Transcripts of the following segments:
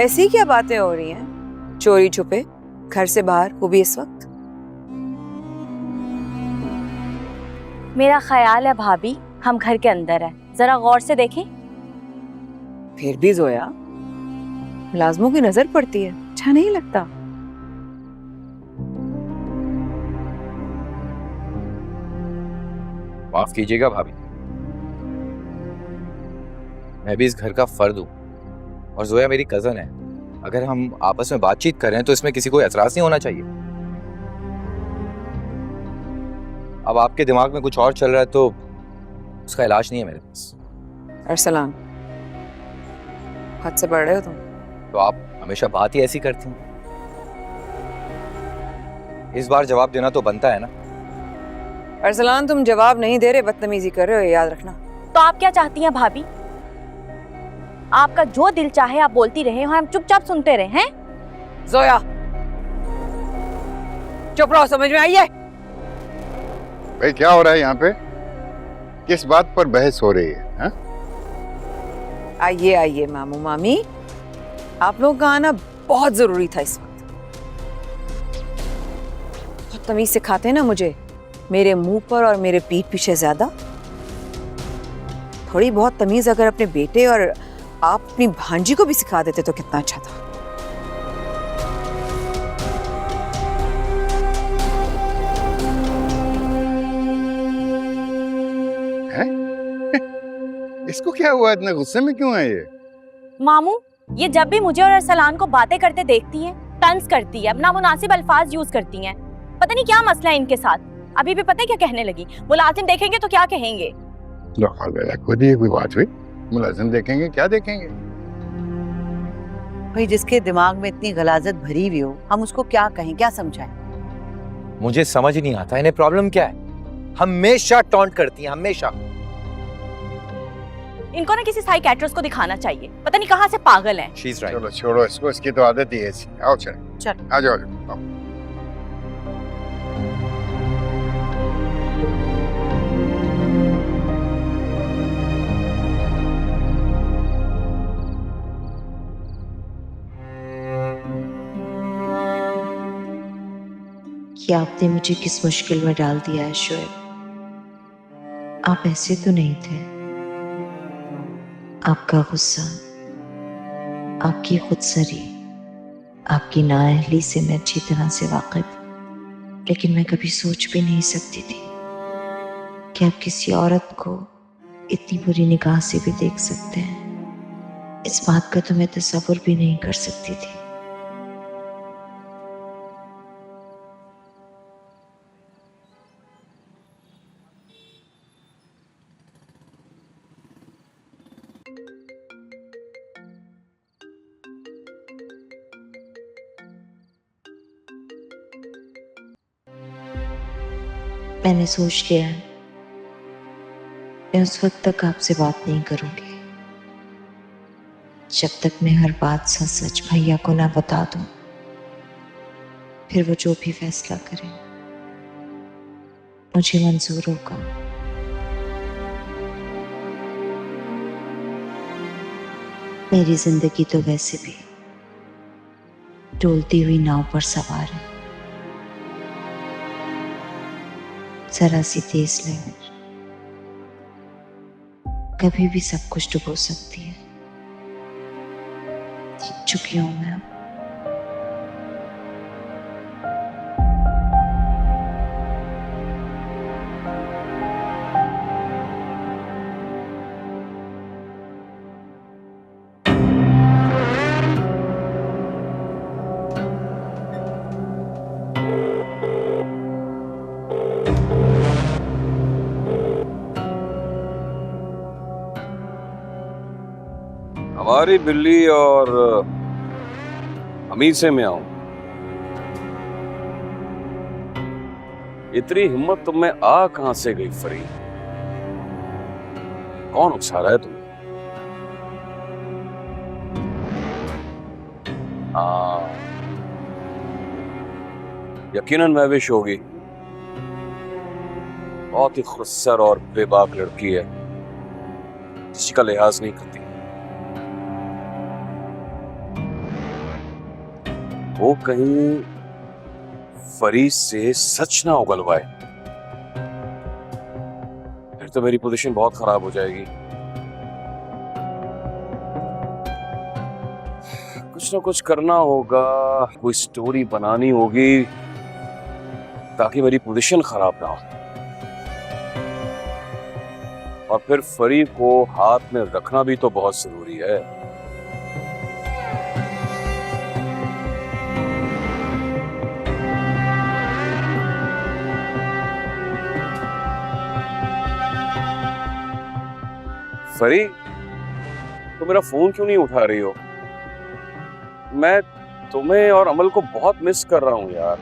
ऐसी क्या बातें हो रही हैं चोरी छुपे घर से बाहर, वो भी इस वक्त? मेरा ख्याल है भाभी हम घर के अंदर है, जरा गौर से देखें। फिर भी जोया, मुलाजमों की नजर पड़ती है, अच्छा नहीं लगता। माफ कीजिएगा भाभी, मैं भी इस घर का फर्द हूँ और जोया मेरी कजन है। अगर हम आपस में बातचीत कर रहे हैं तो इसमें किसी को एतराज नहीं होना चाहिए। अब आपके दिमाग में कुछ और चल रहा है तो उसका इलाज नहीं है मेरे पास। अरसलान, हद से बढ़ रहे हो तुम। तो आप हमेशा बात ही ऐसी करती हैं। इस बार जवाब देना तो बनता है ना। अरसलान, तुम जवाब नहीं दे रहे, बदतमीजी कर रहे हो, याद रखना। तो आप क्या चाहती हैं भाभी? आपका जो दिल चाहे आप बोलती रहे और हम चुपचाप सुनते रहे हैं? जोया, चुप रहो, समझ में आई है? भाई क्या हो रहा है यहाँ पे? किस बात पर बहस हो रही है? हा? आइए आइए मामू मामी, आप लोगों का आना बहुत जरूरी था इस वक्त। बहुत तमीज सिखाते हैं ना मुझे, मेरे मुंह पर और मेरे पीठ पीछे ज्यादा। थोड़ी बहुत तमीज अगर अपने बेटे और आप अपनी भांजी को भी सिखा देते तो कितना अच्छा था। इसको क्या हुआ? इतना गुस्से में क्यों है ये? मामू, ये जब भी मुझे और अरसलान को बातें करते देखती है तंज करती है, अपना मुनासिब अल्फाज यूज करती हैं। पता नहीं क्या मसला है इनके साथ। अभी भी पता है क्या कहने लगी? मुलाजिम देखेंगे तो क्या कहेंगे? खुद ही कोई बात हुई? मुलाजिम देखेंगे, क्या देखेंगे? भाई जिसके दिमाग में इतनी गलाजत भरी हुई हो, हम उसको क्या कहें, क्या समझाएं? मुझे समझ नहीं आता इन्हें प्रॉब्लम क्या है। हमेशा टॉन्ट करती हैं, हमेशा। इनको ना किसी साइकियाट्रिस्ट को दिखाना चाहिए, पता नहीं कहाँ से पागल हैं। She's right. चलो छोड़ो इसको, इसकी तो आदत ही है ऐसी। आओ चल, आ जाओ, आओ। कि आपने मुझे किस मुश्किल में डाल दिया है शोएब। आप ऐसे तो नहीं थे। आपका गुस्सा, आपकी खुदसरी, आपकी नाअहली से मैं अच्छी तरह से वाकिफ हूं, लेकिन मैं कभी सोच भी नहीं सकती थी कि आप किसी औरत को इतनी बुरी निगाह से भी देख सकते हैं। इस बात का तो मैं तसव्वुर भी नहीं कर सकती थी। मैंने सोच लिया है मैं उस वक्त तक आपसे बात नहीं करूंगी जब तक मैं हर बात सच सच भैया को ना बता दूं। फिर वो जो भी फैसला करें मुझे मंजूर होगा। मेरी जिंदगी तो वैसे भी डोलती हुई नाव पर सवार है। जरा सी तेज लहर कभी भी सब कुछ डुबो सकती है। थक चुकी हूं मैं अब। हमारी बिल्ली और हमीद से मैं आऊं। इतनी हिम्मत तुम में आ कहां से गई फरीद? कौन उकसा रहा है तुम्हें? हाँ, यकीनन महविश होगी। बहुत ही खुदसर और बेबाक लड़की है, किसी का लिहाज नहीं करती। वो कहीं फरीद से सच ना उगलवाए, फिर तो मेरी पोजीशन बहुत खराब हो जाएगी। कुछ ना कुछ करना होगा, कोई स्टोरी बनानी होगी ताकि मेरी पोजीशन खराब ना हो। और फिर फरीद को हाथ में रखना भी तो बहुत जरूरी है। फरीद, तो मेरा फोन क्यों नहीं उठा रही हो? मैं तुम्हें और अमल को बहुत मिस कर रहा हूं यार।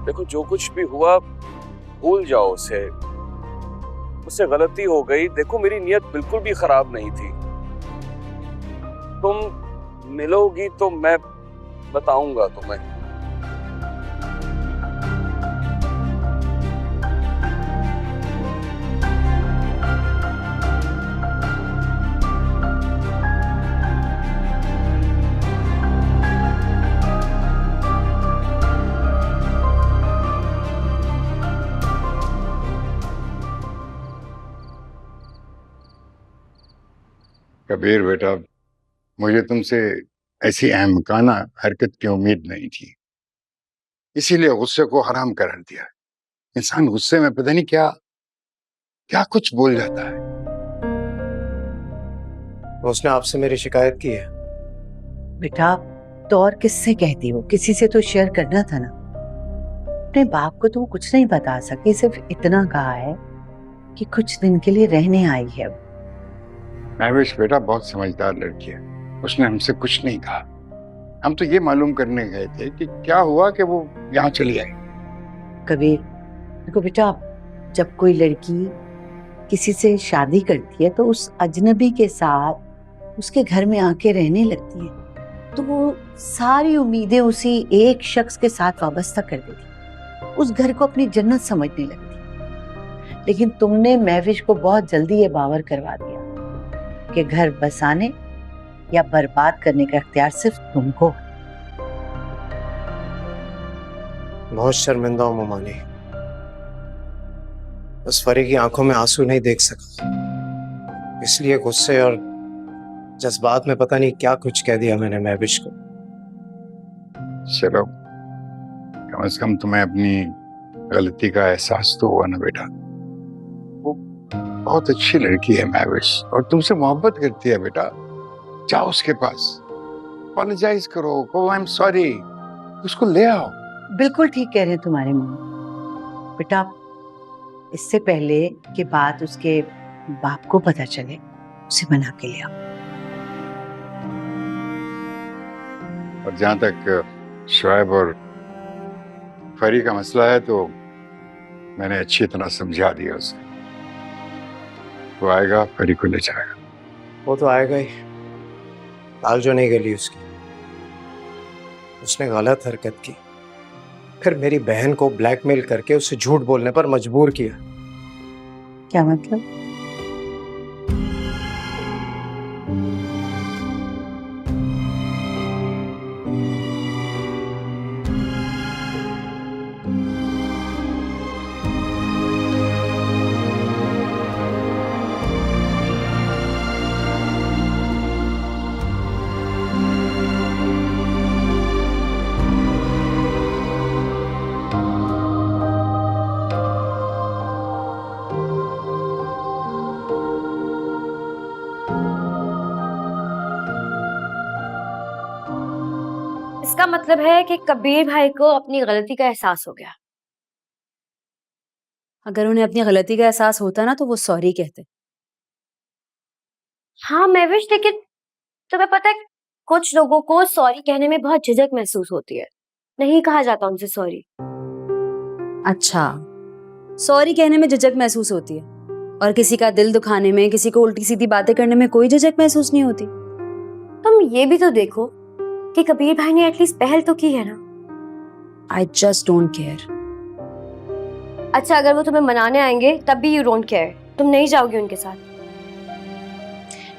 देखो, जो कुछ भी हुआ भूल जाओ उसे। मुझसे गलती हो गई। देखो, मेरी नीयत बिल्कुल भी खराब नहीं थी। तुम मिलोगी तो मैं बताऊंगा तुम्हें। कबीर बेटा, मुझे तुमसे ऐसी अहमकाना हरकत की उम्मीद नहीं थी, इसीलिए गुस्से को हराम करार दिया। इंसान गुस्से में पता नहीं क्या क्या कुछ बोल जाता है। उसने आपसे मेरी शिकायत की है। बेटा तो और किससे कहती हो, किसी से तो शेयर करना था ना। अपने बाप को तो वो कुछ नहीं बता सकी, सिर्फ इतना कहा है कि कुछ दिन के लिए रहने आई है। महवेश बेटा बहुत समझदार लड़की है, उसने हमसे कुछ नहीं कहा। हम तो ये मालूम करने गए थे कि क्या हुआ कि वो यहाँ चली आई। कबीर देखो बेटा, जब कोई लड़की किसी से शादी करती है तो उस अजनबी के साथ उसके घर में आके रहने लगती है तो वो सारी उम्मीदें उसी एक शख्स के साथ वाबस्ता कर देती, उस घर को अपनी जन्नत समझने लगती। लेकिन तुमने महविश को बहुत जल्दी ये बावर करवा दिया कि घर बसाने या बर्बाद करने का इख्तियार सिर्फ तुमको। बहुत शर्मिंदा हूं ममानी, बस फरी की आंखों में आंसू नहीं देख सका, इसलिए गुस्से और जज्बात में पता नहीं क्या कुछ कह दिया मैंने महविश को। चलो, कम से कम तुम्हें अपनी गलती का एहसास तो हुआ ना बेटा। वो बहुत अच्छी लड़की है महविश, और तुमसे मोहब्बत करती है बेटा। जाओ उसके पास, अपॉलोजाइज करो, कहो आई एम सॉरी, उसको ले आओ। बिल्कुल ठीक कह रहे हैं तुम्हारे मम्मी। बेटा इससे पहले कि बात उसके बाप को पता चले, उसे मना के ले आओ। और जहां तक शुएब और फरी का मसला है तो मैंने अच्छी तरह समझा दिया उसे। वो आएगा, फरी को ले जाएगा। वो तो आएगा ही, दाल जो नहीं गली उसकी। उसने गलत हरकत की, फिर मेरी बहन को ब्लैकमेल करके उसे झूठ बोलने पर मजबूर किया। क्या मतलब? इसका मतलब है कि कबीर भाई को अपनी गलती का एहसास हो गया। अगर उन्हें अपनी गलती का एहसास होता ना तो वो सॉरी कहते। हाँ महविश, लेकिन तुम्हें पता है कुछ लोगों को सॉरी कहने में बहुत झिझक महसूस होती है, नहीं कहा जाता उनसे सॉरी। अच्छा, सॉरी कहने में झिझक महसूस होती है और किसी का दिल दुखाने में, किसी को उल्टी सीधी बातें करने में कोई झिझक महसूस नहीं होती। तुम ये भी तो देखो कि कबीर भाई ने एटलीस्ट पहल तो की है ना। I just don't care. अच्छा, अगर वो तुम्हें मनाने आएंगे तब भी यू डोंट केयर, तुम नहीं जाओगे उनके साथ?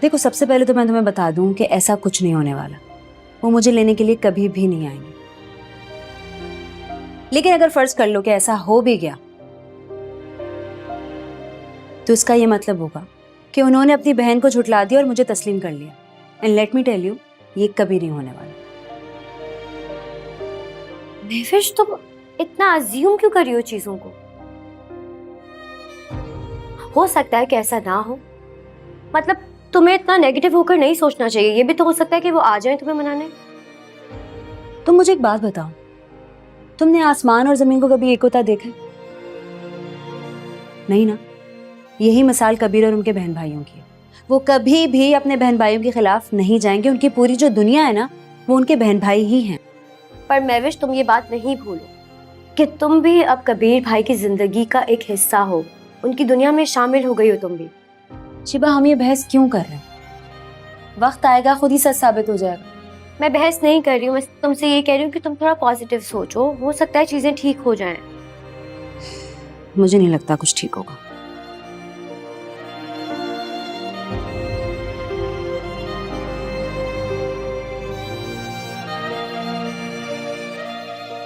देखो, सबसे पहले तो मैं तुम्हें बता दूं कि ऐसा कुछ नहीं होने वाला। वो मुझे लेने के लिए कभी भी नहीं आएंगे। लेकिन अगर फर्ज कर लो कि ऐसा हो भी गया, तो इसका ये मतलब होगा कि उन्होंने अपनी बहन को झुठला दिया और मुझे तस्लीम कर लिया। And let me tell you, ये कभी नहीं होने वाला। महविश, तुम इतना अज्यूम क्यों कर रही हो चीजों को? हो सकता है कि ऐसा ना हो। मतलब तुम्हें इतना नेगेटिव होकर नहीं सोचना चाहिए। ये भी तो हो सकता है कि वो आ जाएं तुम्हें मनाने। तुम मुझे एक बात बताओ, तुमने आसमान और जमीन को कभी एक होता देखा? नहीं ना। यही मिसाल कबीर और उनके बहन भाइयों की है। वो कभी भी अपने बहन भाइयों के खिलाफ नहीं जाएंगे। उनकी पूरी जो दुनिया है ना, वो उनके बहन भाई ही हैं। पर महविश, तुम ये बात नहीं भूलो कि तुम भी अब कबीर भाई की जिंदगी का एक हिस्सा हो। उनकी दुनिया में शामिल हो गई हो तुम भी। शिबा, हम ये बहस क्यों कर रहे हैं? वक्त आएगा, खुद ही सच साबित हो जाएगा। मैं बहस नहीं कर रही हूँ, मैं तुमसे ये कह रही हूँ कि तुम थोड़ा पॉजिटिव सोचो। हो सकता है चीजें ठीक हो जाएं। मुझे नहीं लगता कुछ ठीक होगा।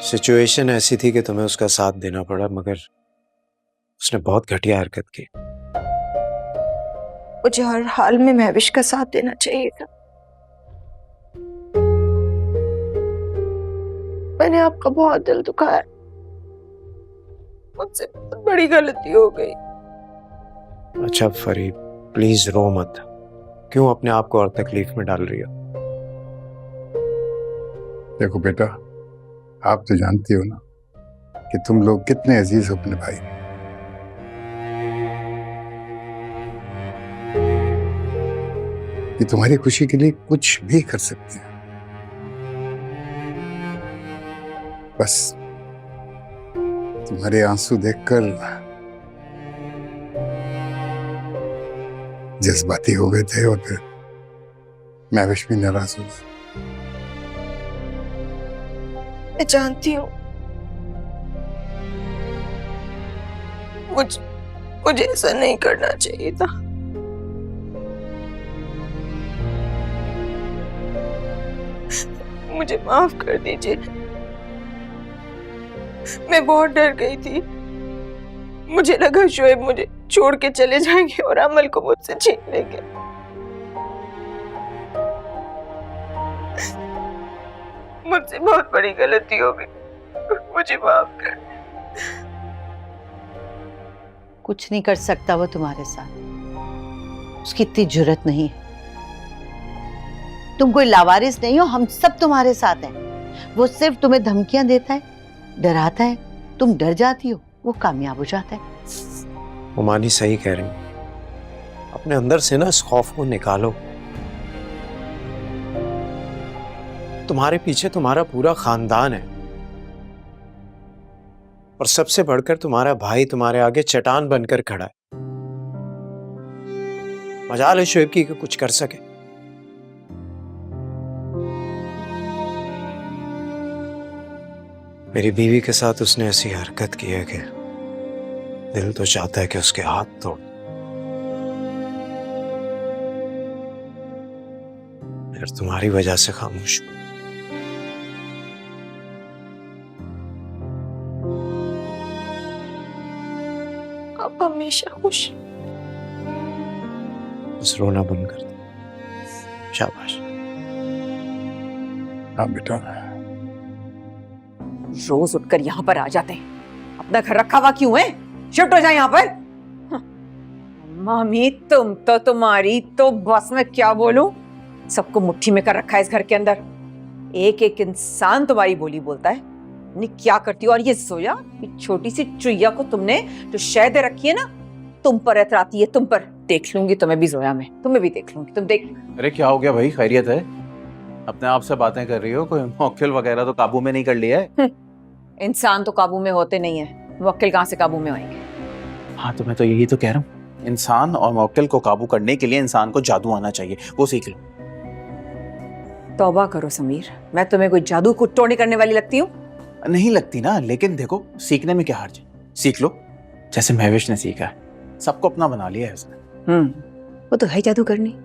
सिचुएशन ऐसी थी कि तुम्हें उसका साथ देना पड़ा, मगर उसने बहुत घटिया हरकत की। मुझे हर हाल में महविश का साथ देना चाहिए था। मैंने आपका बहुत दिल दुखाया। मुझसे बहुत बड़ी गलती हो गई। अच्छा फरी, प्लीज रो मत। क्यों अपने आप को और तकलीफ में डाल रही हो? देखो बेटा, आप तो जानती हो ना कि तुम लोग कितने अजीज हो अपने भाई। कि तुम्हारी खुशी के लिए कुछ भी कर सकते हैं। बस तुम्हारे आंसू देखकर जज्बाती हो गए थे और फिर महविश भी नाराज हो गई। मैं जानती हूँ मुझे ऐसा नहीं करना चाहिए था। मुझे माफ कर दीजिए। मैं बहुत डर गई थी। मुझे लगा शोएब मुझे छोड़ के चले जाएंगे और अमल को मुझसे छीन लेंगे। मुझसे बहुत बड़ी गलती हो गई। मुझे माफ कर। कुछ नहीं कर सकता वो तुम्हारे साथ। उसकी इतनी जुर्रत नहीं है। तुम कोई लावारिस नहीं हो, हम सब तुम्हारे साथ हैं। वो सिर्फ तुम्हें धमकियां देता है, डराता है, तुम डर जाती हो, वो कामयाब हो जाता है। उमानी सही कह रही, अपने अंदर से ना इस खौफ को निकालो। तुम्हारे पीछे तुम्हारा पूरा खानदान है और सबसे बढ़कर तुम्हारा भाई तुम्हारे आगे चट्टान बनकर खड़ा है। मजाल है शोएब की कि कुछ कर सके। मेरी बीवी के साथ उसने ऐसी हरकत की है कि दिल तो चाहता है कि उसके हाथ तोड़। मगर तुम्हारी वजह से खामोश हूं। आप हमेशा खुश। बस रोना बंद कर दो। शाबाश। हाँ बेटा, रोज उठकर यहाँ पर आ जाते हैं। अपना घर रखा हुआ क्यों है? शिफ्ट हो जाए यहाँ पर। मामी, तुम तो, तुम्हारी तो बस मैं क्या बोलूं। सबको मुट्ठी में कर रखा है इस घर के अंदर। एक एक इंसान तुम्हारी बोली बोलता है। नहीं क्या करती हो? और ये जोया, ये छोटी सी चुईया को तुमने जो शय दे रखी है ना, तुम पर एतराती है, तुम पर। देख लूंगी तुम्हें भी जोया में, तुम्हें भी देख लूंगी। तुम देख। अरे क्या हो गया भाई, खैरियत है? अपने आप से बातें कर रही हो? कोई मुवक्किल वगैरह तो काबू में नहीं कर लिया है? इंसान तो काबू में होते नहीं है, मुवक्किल कहाँ से काबू में आएंगे? हाँ तो मैं तो यही तो कह रहा हूँ, इंसान और मुवक्किल को काबू करने के लिए इंसान को जादू आना चाहिए, वो सीख लो। तौबा करो समीर, मैं तुम्हें कोई जादू को टोनी करने वाली लगती हूँ? नहीं लगती ना, लेकिन देखो सीखने में क्या हर्ज है, सीख लो जैसे महविश ने सीखा है। सबको अपना बना लिया है उसने। वो तो है जादू करनी।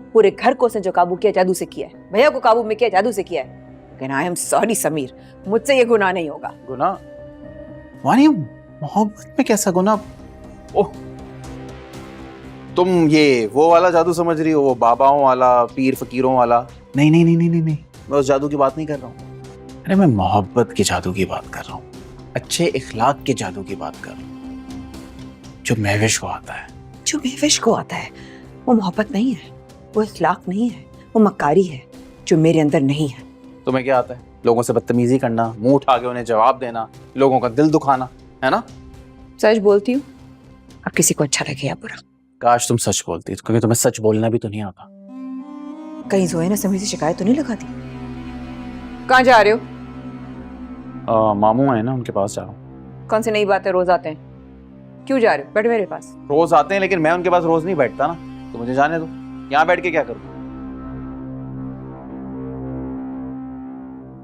पूरे घर को उसने जो काबू किया जादू से किया है, भैया को काबू में किया जादू से किया है। लेकिन आई एम सॉरी समीर, मुझसे ये गुनाह नहीं होगा। गुनाह? वानिया, मोहब्बत में कैसा गुनाह? ओह, तुम ये वो वाला जादू समझ रही हो, वो बाबाओं वाला, पीर फकीरों वाला? नहीं नहीं नहीं नहीं नहीं नहीं, मैं उस जादू की बात नहीं कर रहा हूँ। अरे मैं मोहब्बत के जादू की बात कर रहा हूँ, अच्छे इखलाक के जादू की बात कर रहा हूँ, जो महविश को आता है। जो महविश को आता है वो मोहब्बत नहीं है, वो इखलाक नहीं है, वो मक्कारी है जो मेरे अंदर नहीं है। तुम्हें क्या आता है? लोगों से बदतमीजी करना, मुंह उठा के उन्हें जवाब देना, लोगों का दिल दुखाना, है ना? सच बोलती हूँ, अब किसी को अच्छा लगे या बुरा। काश तुम सच बोलती, क्योंकि तुम्हें सच बोलना भी तो नहीं आता। कहीं जोया ने समीर से शिकायत तो नहीं लगा दी? कहाँ जा रहे हो? मामू है ना, उनके पास जा रहा हूँ। कौन सी नई बातें रोज आते हैं? क्यों जा रहे हो? बैठो मेरे पास। रोज आते हैं, लेकिन मैं उनके पास रोज नहीं बैठता ना, तो मुझे जाने दो। यहाँ बैठ के क्या करूँ?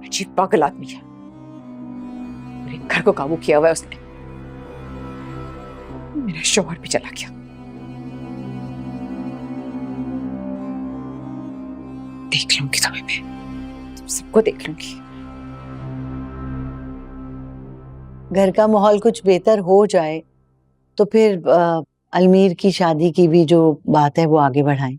अजीब पागल आदमी है, मेरे घर को काबू किया हुआ है उसने। मेरा शौहर भी चला गया। देख लूंगी समय पे, तुम सबको देख लूंगी। घर का माहौल कुछ बेहतर हो जाए तो फिर अलमीर की शादी की भी जो बात है वो आगे बढ़ाएं।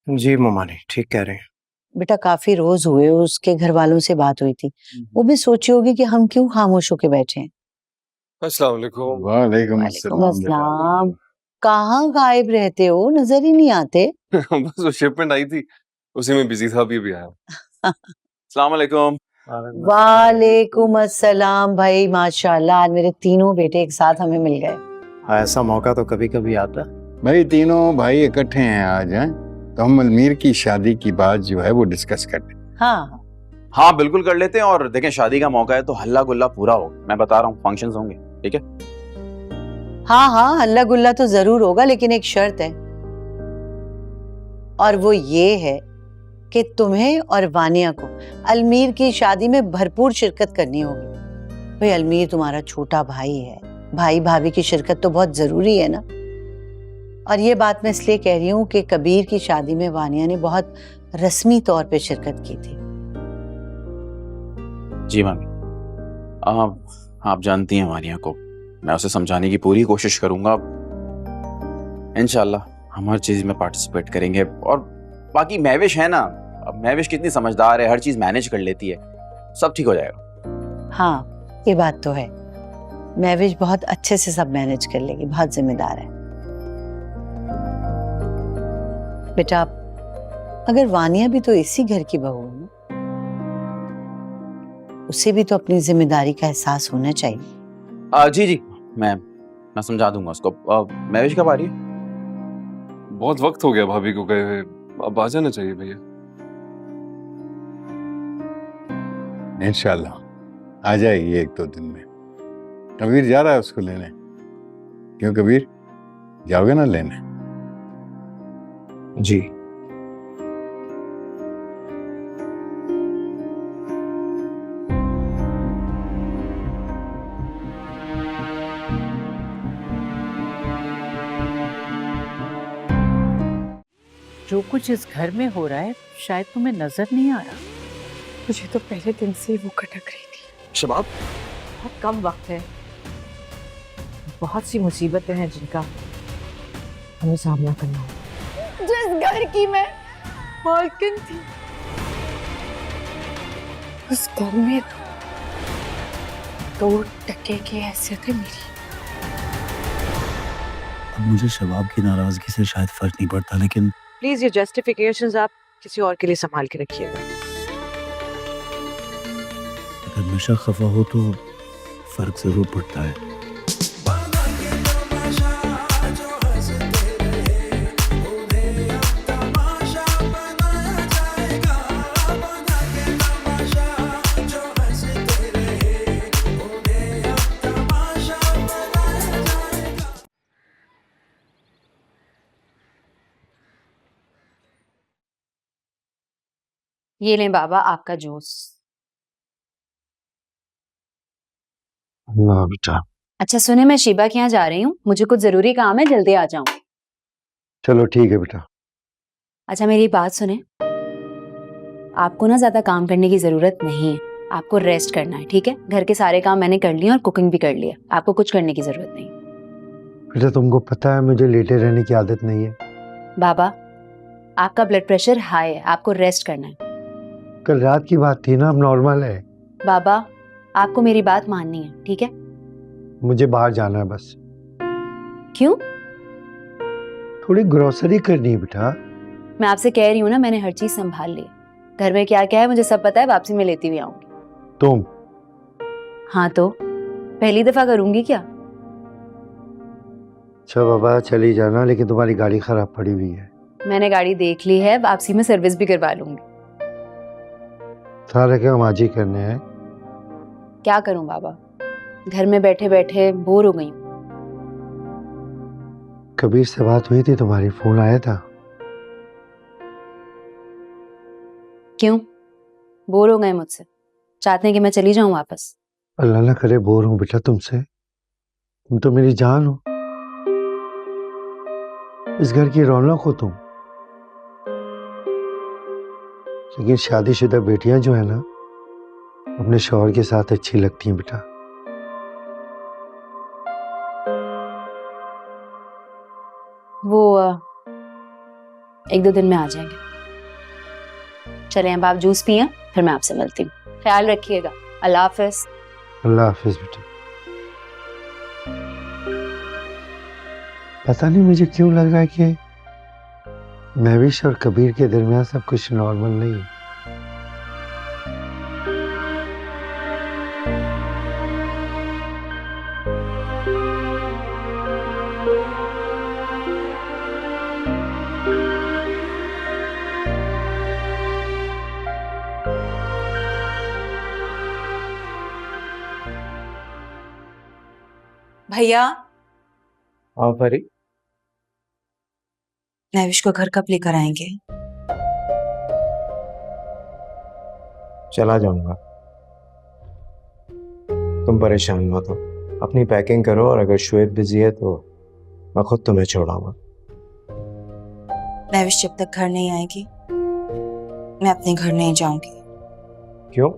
जी ममानी, ठीक कह रहे हैं। बेटा काफी रोज हुए, उसके घर वालों से बात हुई थी, वो भी सोची होगी कि हम क्यों खामोश होके बैठे हैं। अस्सलाम वालेकुम। वालेकुम अस्सलाम। कहाँ गायब रहते हो, नजर ही नहीं आते। बस वो शिपमेंट आई थी, उसी में बिजी था, अभी आया। अस्सलाम वालेकुम। वालेकुम अस्सलाम भाई, माशाल्लाह आज मेरे तीनों बेटे एक साथ हमें मिल गए। ऐसा मौका तो कभी कभी आता है। भाई तीनों भाई इकट्ठे हैं आज, हैं तो हम अलमीर की शादी की बात जो है वो डिस्कस कर लें। हाँ हाँ बिल्कुल कर लेते हैं, और देखें शादी का मौका है तो हल्ला गुल्ला पूरा हो। मैं बता रहा हूँ, फंक्शंस होंगे, ठीक है? हाँ हाँ, हल्ला गुल्ला तो जरूर होगा, लेकिन एक शर्त है, और वो ये है कि तुम्हें और वानिया को अलमीर की शादी में भरपूर शिरकत करनी होगी। भाई अलमीर तुम्हारा छोटा भाई है, भाई भाभी की शिरकत तो बहुत जरूरी है ना। और ये बात मैं इसलिए कह रही हूँ कि कबीर की शादी में वानिया ने बहुत रस्मी तौर पे शिरकत की थी। जी मामी, आप जानती हैं वानिया को, मैं उसे समझाने की पूरी कोशिश करूंगा। इंशाल्लाह हम हर चीज में पार्टिसिपेट करेंगे। और बाकी महविश है ना, अब महविश कितनी समझदार है, हर चीज मैनेज कर लेती है, सब ठीक हो जाएगा। हाँ ये बात तो है, महविश बहुत अच्छे से सब मैनेज कर लेगी, बहुत जिम्मेदार है। बेटा अगर वानिया भी तो इसी घर की बहू है ना, उसे भी तो अपनी जिम्मेदारी का एहसास होना चाहिए। जी जी, मैं समझा दूंगा उसको। महविश कब आ रही है? बहुत वक्त हो गया भाभी को गए हुए, अब आ जाना चाहिए भैया। इंशाल्लाह आ जाएगी एक दो दिन में। कबीर जा रहा है उसको लेने? क्यों कबीर, जाओगे ना लेने? जी जो कुछ इस घर में हो रहा है शायद तुम्हें नजर नहीं आ रहा। मुझे तो पहले दिन से ही वो खटक रही थी। शबाब, बहुत कम वक्त है, बहुत सी मुसीबतें हैं जिनका हमें सामना करना है। जिस घर की मैं मालकिन थी, उस घर में 2% की हैसियत है मेरी। अब मुझे शबाब की नाराजगी से शायद फर्क नहीं पड़ता, लेकिन प्लीज ये जस्टिफिकेशंस आप किसी और के लिए संभाल के रखिएगा। अगर हमेशा खफा हो तो फर्क जरूर पड़ता है। ये लें बाबा आपका जूस। अल्लाह बेटा। अच्छा सुने, मैं शीबा के यहाँ जा रही हूँ, मुझे कुछ जरूरी काम है, जल्दी आ जाऊँ। चलो ठीक है बेटा। अच्छा मेरी बात सुने, आपको ना ज्यादा काम करने की जरूरत नहीं है, आपको रेस्ट करना है, ठीक है? घर के सारे काम मैंने कर लिए और कुकिंग भी कर लिया, आपको कुछ करने की जरूरत नहीं। बेटा तुमको पता है मुझे लेटे रहने की आदत नहीं है। बाबा, आपका ब्लड प्रेशर हाई है, आपको रेस्ट करना है। कल रात की बात थी ना, अब नॉर्मल है। बाबा, आपको मेरी बात माननी है, ठीक है? मुझे बाहर जाना है बस। क्यों? थोड़ी ग्रोसरी करनी है बेटा। मैं आपसे कह रही हूँ ना, मैंने हर चीज संभाल ली। घर में क्या क्या है मुझे सब पता है, वापसी में लेती हुई आऊंगी। तुम? हाँ तो पहली दफा करूंगी क्या? अच्छा बाबा चली जाना, लेकिन तुम्हारी गाड़ी खराब पड़ी हुई है। मैंने गाड़ी देख ली है, वापसी में सर्विस भी करवा लूंगी। सारे काम आज ही करने हैं। क्या करूं बाबा, घर में बैठे बैठे बोर हो गई हूं। कबीर से बात हुई थी तुम्हारी, फोन आया था? क्यों? बोर हो गए मुझसे? चाहते हैं कि मैं चली जाऊं वापस? अल्लाह ना करे बोर हूं बेटा तुमसे, तुम तो मेरी जान हो, इस घर की रौनक हो तुम। लेकिन शादीशुदा बेटियां जो है ना, अपने शौहर के साथ अच्छी लगती हैं बेटा। वो 1-2 दिन में आ जाएंगे। चलें अब आप जूस पिए, फिर मैं आपसे मिलती हूँ। ख्याल रखिएगा। अल्लाह हाफिज। अल्लाह हाफिज बेटा। पता नहीं मुझे क्यों लग रहा है कि महविश और कबीर के दरमियान सब कुछ नॉर्मल नहीं है। भैया, हाँ परी, महविश को घर कब लेकर आएंगे? चला जाऊंगा, तुम परेशान मत हो। अपनी पैकिंग करो, और अगर शुएब बिजी है तो मैं खुद तुम्हें छोड़ाऊंगा। महविश जब तक घर नहीं आएगी मैं अपने घर नहीं जाऊंगी। क्यों?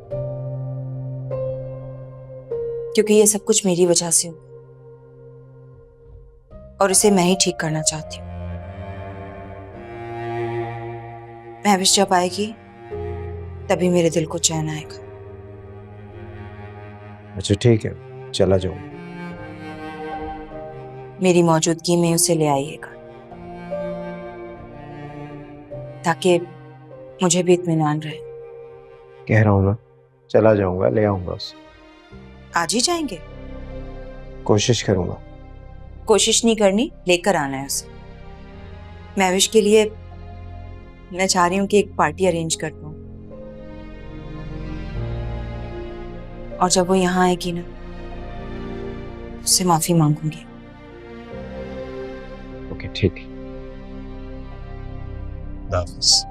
क्योंकि ये सब कुछ मेरी वजह से हो और इसे मैं ही ठीक करना चाहती हूँ। महविश जब आएगी तभी मेरे दिल को चैन आएगा। अच्छा ठीक है, चला जाऊं। मेरी मौजूदगी में उसे ले आइएगा ताकि मुझे भी इत्मीनान रहे। कह रहा हूं ना, चला जाऊंगा, ले आऊंगा उसे। आज ही जाएंगे? कोशिश करूंगा। कोशिश नहीं करनी, लेकर आना है उसे। महविश के लिए मैं चाह रही हूँ कि एक पार्टी अरेंज कर दूँ, और जब वो यहाँ आएगी ना उससे माफी मांगूंगी। ओके ठीक है, हाफिज।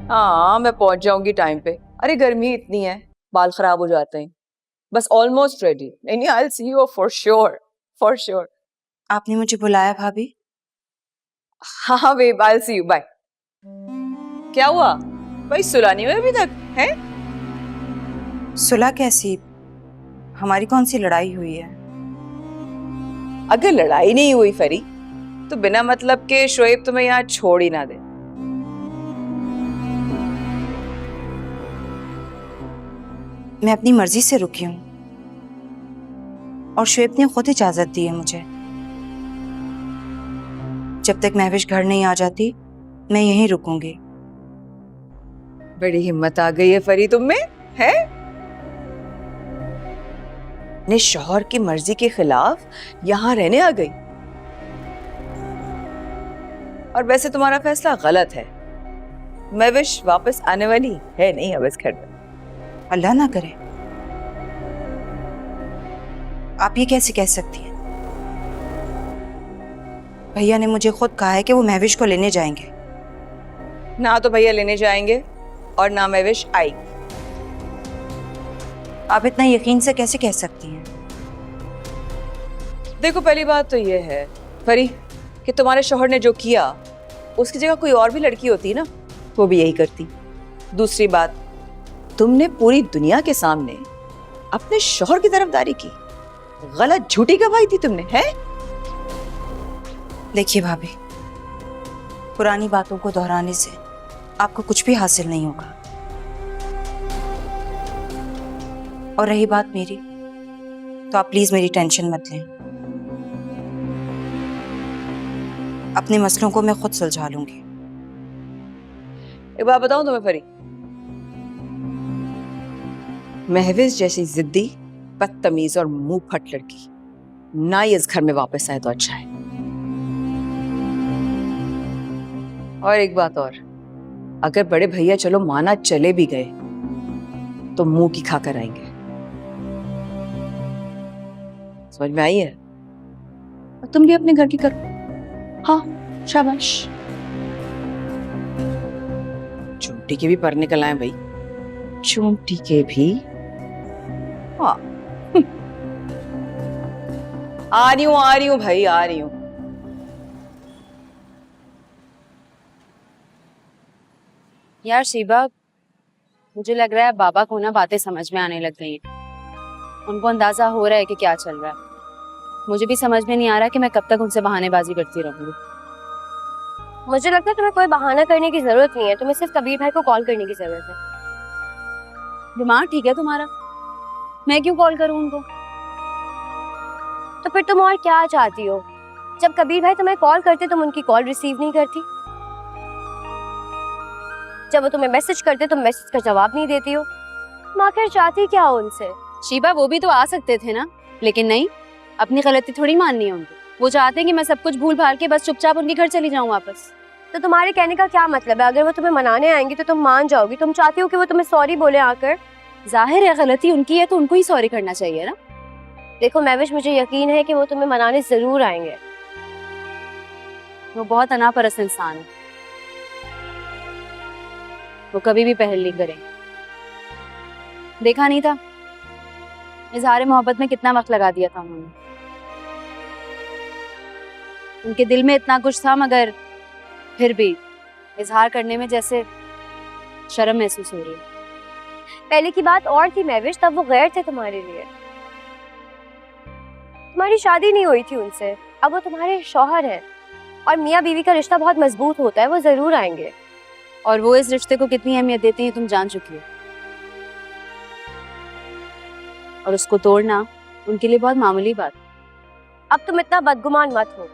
हाँ मैं पहुंच जाऊंगी टाइम पे। अरे गर्मी इतनी है, बाल खराब हो जाते हैं। बस ऑलमोस्ट रेडी। नहीं I will see you for sure, for sure. आपने मुझे बुलाया भाभी? हाँ हाँ babe, I will see you, bye. क्या हुआ भाई, सुला नहीं हुआ अभी तक है? सुलह कैसी? हमारी कौन सी लड़ाई हुई है? अगर लड़ाई नहीं हुई फरी तो बिना मतलब के शोएब तुम्हें यहाँ छोड़ ही ना दे। मैं अपनी मर्जी से रुकी हूँ और शोएब ने खुद इजाजत दी है मुझे। जब तक महविश घर नहीं आ जाती मैं यहीं रुकूंगी। बड़ी हिम्मत आ गई है फरी तुम में, है? ने शौहर की मर्जी के खिलाफ यहाँ रहने आ गई। और वैसे तुम्हारा फैसला गलत है। महविश वापस आने वाली है नहीं अब इस घर में। अल्लाह ना करे। आप ये कैसे कह सकती हैं? भैया ने मुझे खुद कहा है कि वो महविश को लेने जाएंगे। ना तो भैया लेने जाएंगे और ना महविश आएगी। आप इतना यकीन से कैसे कह सकती हैं? देखो, पहली बात तो ये है परी कि तुम्हारे शौहर ने जो किया उसकी जगह कोई और भी लड़की होती ना, वो भी यही करती। दूसरी बात, तुमने पूरी दुनिया के सामने अपने शौहर की तरफदारी की, गलत झूठी गवाही दी तुमने, है? देखिए भाभी, पुरानी बातों को दोहराने से आपको कुछ भी हासिल नहीं होगा। और रही बात मेरी, तो आप प्लीज मेरी टेंशन मत लें। अपने मसलों को मैं खुद सुलझा लूंगी। एक बात बताऊं तुम्हें परी, महविश जैसी जिद्दी, बदतमीज और मुंह फट लड़की ना ही इस घर में वापस आए तो अच्छा है। और एक बात और, अगर बड़े भैया चलो माना चले भी गए तो मुंह की खाकर आएंगे। समझ में आई है? और तुम भी अपने घर की करो। हाँ, शाबाश। चुमटी के भी पर निकल आए भाई, चुमटी के भी। हाँ आ रही हूँ भाई, आ रही हूँ। यार शिबा, मुझे लग रहा है बाबा को ना बातें समझ में आने लग गई हैं। उनको अंदाजा हो रहा है कि क्या चल रहा है। मुझे भी समझ में नहीं आ रहा कि मैं कब तक उनसे बहानेबाजी करती रहूंगी। मुझे लगता है तुम्हें कोई बहाना करने की जरूरत नहीं है, तुम्हें सिर्फ कबीर भाई को कॉल करने की जरूरत है। दिमाग ठीक है तुम्हारा? मैं क्यों कॉल करूं उनको? तो फिर तुम और क्या चाहती हो? जब कबीर भाई तुम्हें कॉल करते तुम उनकी कॉल रिसीव नहीं करती, जब वो तुम्हें मैसेज करते तुम मैसेज का जवाब नहीं देती हो। तुम आखिर चाहती क्या हो उनसे? शिबा, वो भी तो आ सकते थे ना, लेकिन नहीं, अपनी गलती थोड़ी माननी है उनको। वो चाहते हैं कि मैं सब कुछ भूल भाल के बस चुपचाप उनके घर चली जाऊं वापस। तो तुम्हारे कहने का क्या मतलब है? अगर वो तुम्हें मनाने आएंगे तो तुम मान जाओगी? तुम चाहती हो कि वो तुम्हें सॉरी बोले आकर? जाहिर है गलती उनकी है तो उनको ही सॉरी करना चाहिए ना। देखो महविश, मुझे यकीन है कि वो तुम्हें मनाने जरूर आएंगे। वो बहुत अनापरस्त इंसान है, वो कभी भी पहल नहीं करेंगे। देखा नहीं था इजहार मोहब्बत में कितना वक्त लगा दिया था उन्होंने। उनके दिल में इतना कुछ था, मगर फिर भी इजहार करने में जैसे शर्म महसूस हो रही है। पहले की बात और थी महविश, तब वो गैर थे तुम्हारे लिए। तुम्हारी शादी नहीं हुई थी उनसे, अब वो तुम्हारे शौहर हैं और मियाँ बीवी का रिश्ता बहुत मजबूत होता है, वो जरूर आएंगे। और वो इस रिश्ते को कितनी अहमियत देते हैं तुम जान चुकी हो, और उसको तोड़ना उनके लिए बहुत मामूली बात। अब तुम इतना बदगुमान मत हो,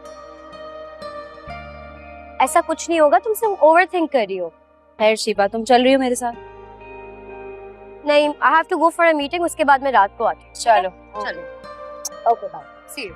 ऐसा कुछ नहीं होगा, तुम सिर्फ ओवर थिंक कर रही हो। खैर शिबा, तुम चल रही हो मेरे साथ? नहीं, I have to go for a meeting, उसके बाद मैं रात को आती हूँ। चलो चलो, okay bye, see you.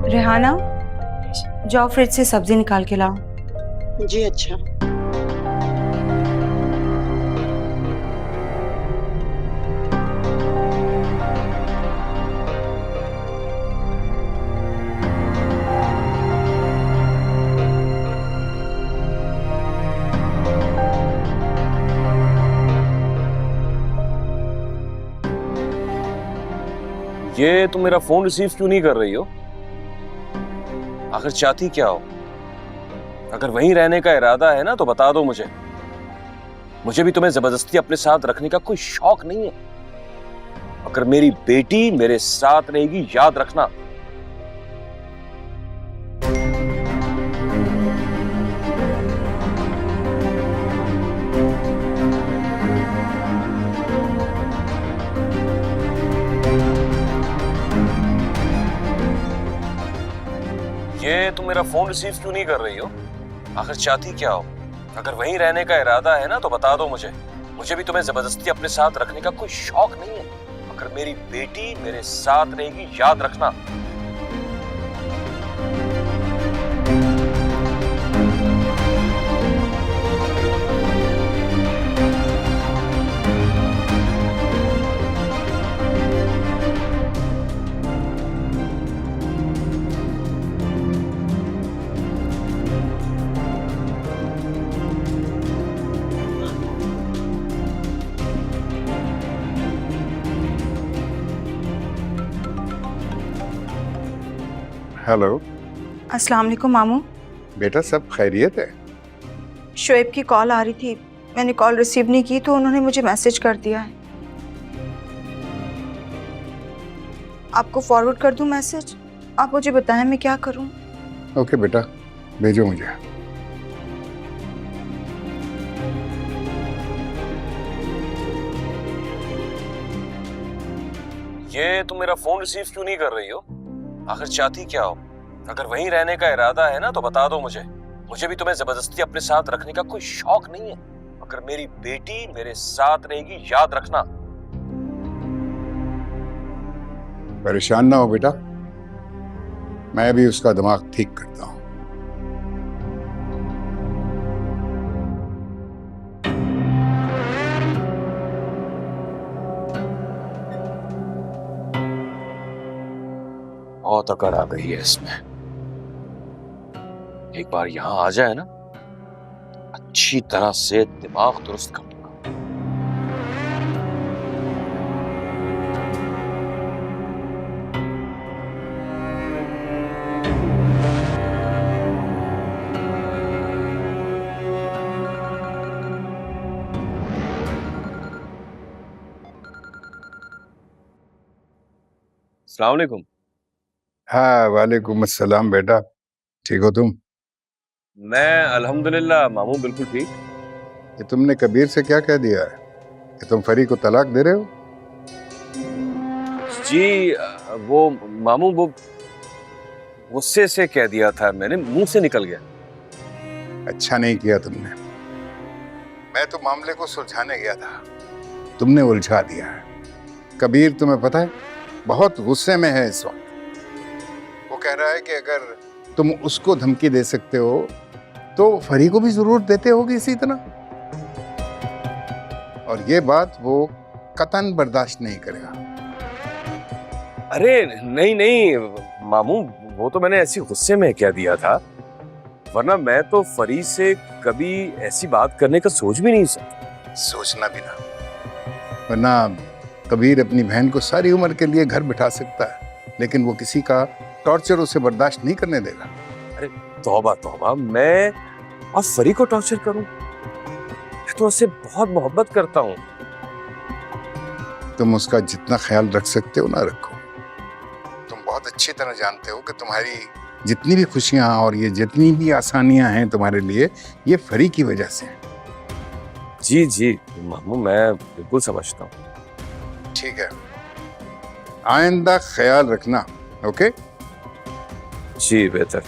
Rehana, जाओ फ्रिज से सब्जी निकाल के लाओ। जी अच्छा। ये तुम मेरा फोन रिसीव क्यों नहीं कर रही हो? आखिर चाहती क्या हो? अगर वहीं रहने का इरादा है ना तो बता दो मुझे। मुझे भी तुम्हें जबरदस्ती अपने साथ रखने का कोई शौक नहीं है। अगर मेरी बेटी मेरे साथ रहेगी, याद रखना। मेरा फोन रिसीव क्यों नहीं कर रही हो? आखिर चाहती क्या हो? अगर वहीं रहने का इरादा है ना तो बता दो मुझे। मुझे भी तुम्हें जबरदस्ती अपने साथ रखने का कोई शौक नहीं है। अगर मेरी बेटी मेरे साथ रहेगी, याद रखना। हेलो। अस्सलाम वालेकुम मामू। बेटा सब खैरियत है? शोएब की कॉल आ रही थी, मैंने कॉल रिसीव नहीं की तो उन्होंने मुझे मैसेज कर दिया है। आपको फॉरवर्ड कर दूं मैसेज? आप मुझे बताएं मैं क्या करूं? ओके बेटा, भेजो मुझे। ये तुम मेरा फोन रिसीव क्यों नहीं कर रही हो? आखिर चाहती क्या हो? अगर वहीं रहने का इरादा है ना तो बता दो मुझे। मुझे भी तुम्हें जबरदस्ती अपने साथ रखने का कोई शौक नहीं है। अगर मेरी बेटी मेरे साथ रहेगी, याद रखना। परेशान ना हो बेटा, मैं भी उसका दिमाग ठीक करता हूं। बहुत अकड़ आ गई है इसमें। एक बार यहां आ जाए ना, अच्छी तरह से दिमाग दुरुस्त कर दूंगा। अस्सलाम वालेकुम। हाँ वालेकुम अस्सलाम बेटा, ठीक हो तुम? मैं अल्हम्दुलिल्लाह मामू बिल्कुल ठीक। ये तुमने कबीर से क्या कह दिया है कि तुम फरी को तलाक दे रहे हो? जी वो मामू वो गुस्से से कह दिया था मैंने, मुंह से निकल गया। अच्छा नहीं किया तुमने। मैं तो मामले को सुलझाने गया था, तुमने उलझा दिया है। कबीर तुम्हें पता है बहुत गुस्से में है इस वक्त। वो कह रहा है कि अगर तुम उसको धमकी दे सकते हो तो फरी को भी जरूर देते होगे इसी तरह। और ये बात वो कतन बर्दाश्त नहीं करेगा। अरे नहीं नहीं मामू, वो तो मैंने ऐसी गुस्से में कह दिया था, वरना मैं तो फरी से कभी ऐसी बात करने का सोच भी नहीं सकता। सोचना भी ना, वरना कबीर अपनी बहन को सारी उम्र के लिए घर बिठा सकता है, लेकिन वो किसी का टॉर्चर उसे बर्दाश्त नहीं करने देगा। अरे तौबा तौबा, मैं और फरी को टॉर्चर करूं? मैं तो उससे बहुत मोहब्बत करता हूं। तुम उसका जितना ख्याल रख सकते हो ना रखो। तुम बहुत अच्छी तरह जानते हो कि तुम्हारी जितनी भी खुशियां और ये जितनी भी आसानियां हैं तुम्हारे लिए, ये फरी की वजह से है। जी जी मामू, मैं बिल्कुल समझता हूँ। ठीक है, आइंदा ख्याल रखना। ओके जी बेहतर।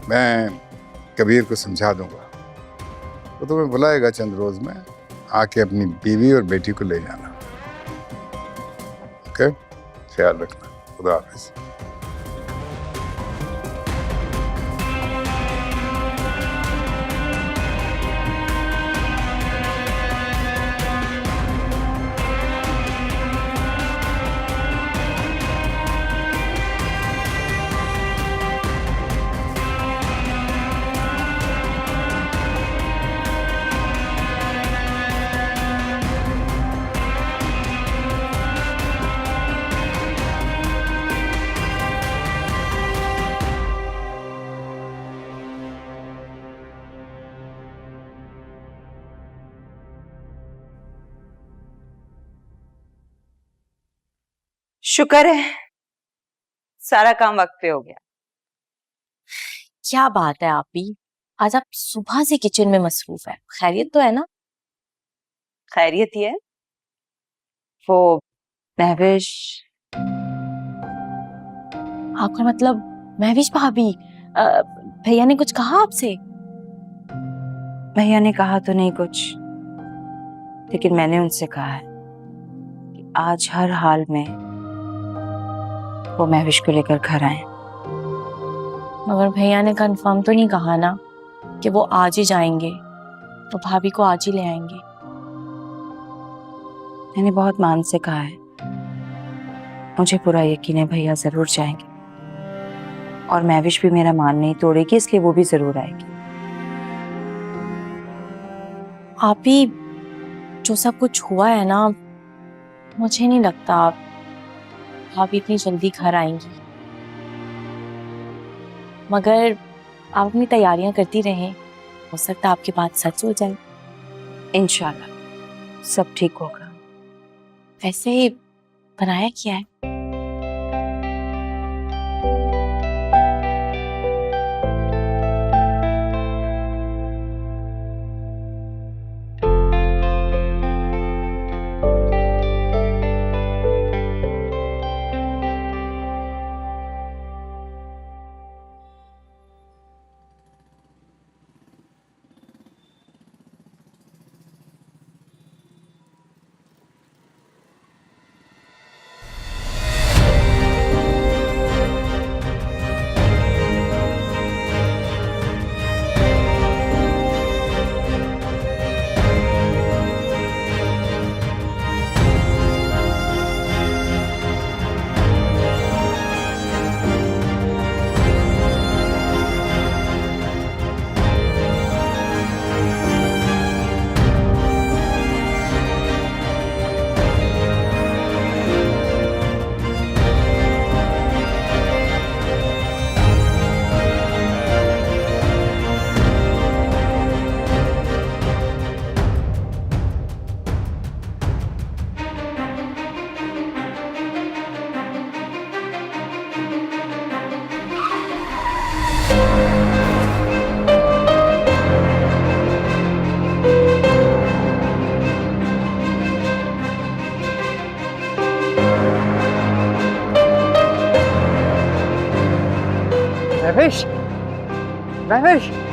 मैं कबीर को समझा दूंगा, वो तुम्हें बुलाएगा चंद रोज में, आके अपनी बीवी और बेटी को ले जाना। ओके, ख्याल रखना। खुदा हाफिज। शुक्र है सारा काम वक्त पे हो गया। क्या बात है आप भी, आज आप सुबह से किचन में मसरूफ है। खैरियत तो है ना? खैरियत ही है। वो महविश, आपका मतलब महविश भाभी, भैया ने कुछ कहा आपसे? भैया ने कहा तो नहीं कुछ, लेकिन मैंने उनसे कहा है कि आज हर हाल में वो महविश को लेकर घर आए। मगर भैया ने कंफर्म तो नहीं कहा ना कि वो आज ही जाएंगे, तो भाभी को आज ही ले आएंगे। मैंने बहुत मान से कहा है, मुझे पूरा यकीन है भैया जरूर जाएंगे, और महविश भी मेरा मान नहीं तोड़ेगी, इसलिए वो भी जरूर आएगी। आप ही जो सब कुछ हुआ है ना, मुझे नहीं लगता आप इतनी जल्दी घर आएंगी। मगर आप अपनी तैयारियां करती रहें, हो सकता है आपकी बात सच हो जाए। इंशाल्लाह सब ठीक होगा। वैसे बनाया क्या है? महविश, महविश।